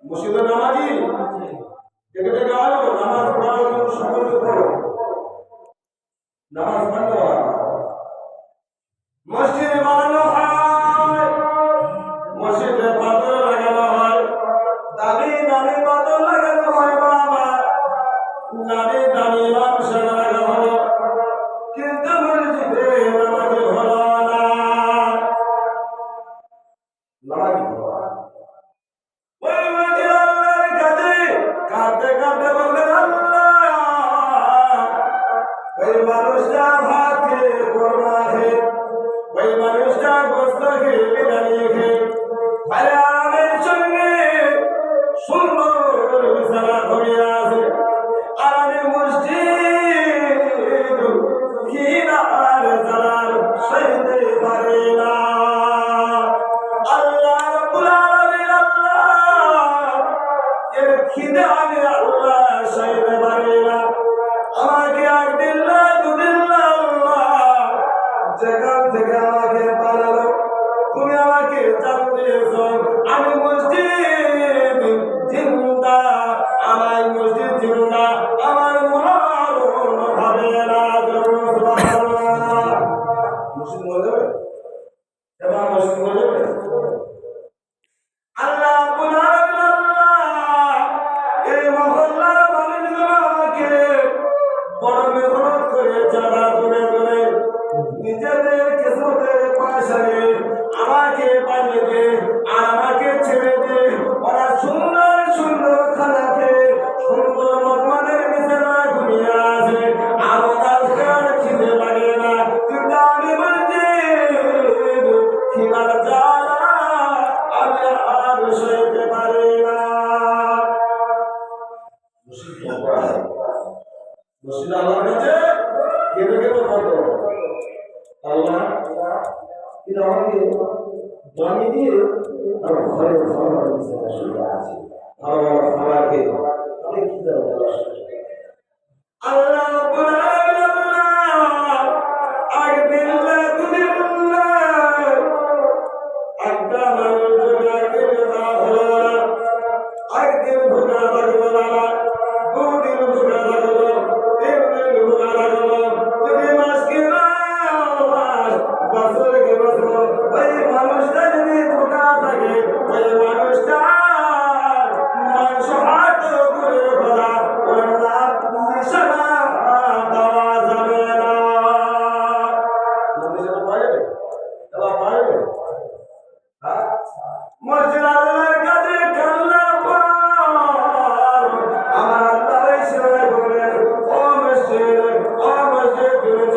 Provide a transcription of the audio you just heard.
মসজিদের নামাজি ডেকে ডেকে আলো নামাজ পড়ার জন্য সকলকে পড়ো নামাজ পড়তে হয় মসজিদে বানানো হয় মসজিদে পাথর লাগানো হয় দামি দামি পাথর লাগানো হয় বাবা দামি দামি মানুষের লাগানো হলো কিন্তু মসজিদে নামাজি হলো না নামাজি হলো না ওই মসজিদ আল্লাহর কাছে কাঁদতে কাঁদতে বলবেন আল্লাহ ওই মানুষটা ভাত খেয়ে কোরমা খেয়ে ওই মানুষটা গোস্ত খেয়ে বিরিয়ানি খেয়ে আরামের সঙ্গে সুন্দর বিছানা ঘুমিয়ে আছে আর আমি মসজিদ খিদার জ্বালার সইতে পারি না আল্লাহ রাব্বুল আলামিন আল্লাহ এর খিদে আমি আল্লাহ সইতে পারি না আমাকে একদিন না দুদিন না আল্লাহ যেখান থেকে আমাকে পালালো তুমি আমাকে জান দিয়েছ আমি মসজিদ জিন্দা আমার মসজিদ জিন্দা আমার মরণ হবে না সুবহানাল্লাহ মসজিদ মরে যাবে এবার মসজিদ মরে যাবে আল্লাহ রাব্বুল আলামিন আল্লাহ এই মহল্লার মানুষগুলো আমাকে বড় মেহনত করে চাঁদা তুলে তুলে নিজেদের কিসমতের পয়সা নিয়ে আমাকে বানিয়ে দে আর আমাকে ছেড়ে দে ওরা সুন্দর সুন্দর খানা খেয়ে সুন্দর মতমানের বিছানা ঘুমিয়ে আছে আমার খিদে লাগে না কিন্তু আমি মসজিদ খিদার জ্বালা আমি আর সইতে পারি না মসজিদ আল্লাহর কাছে কেঁদে কেঁদে বলতো আল্লাহ কিন্তু আমাকে বানিয়ে দিয়ে আমার ঘরে ঘর বিছানা শুয়ে আছে